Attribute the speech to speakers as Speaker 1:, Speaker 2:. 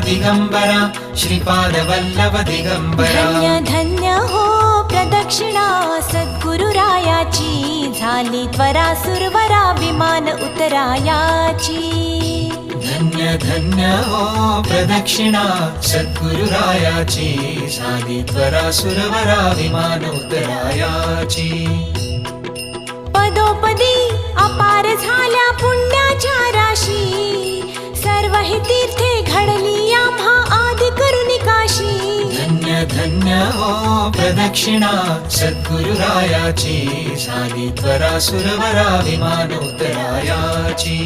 Speaker 1: दिगंबरा श्रीपादवल्लभ दिगंबरा।
Speaker 2: धन्य धन्य हो प्रदक्षिणा सद्गुरुरायाची, झाली त्वरा सुरवरा विमान उतरायाची।
Speaker 1: धन्य धन्य हो प्रदक्षिणा सद्गुरुरायाची, झाली त्वरा सुरवरा विमान उतरायाची।
Speaker 2: पदोपदी अपार झाल्या पुण्याच्या राशी, सर्व ही तीर्थे घडली आम्हा आदि करुणी काशी।
Speaker 1: धन्य धन्य हो प्रदक्षिणा सद्गुरुरायाची, झाली त्वरा सुरवरा विमान उतरायाची।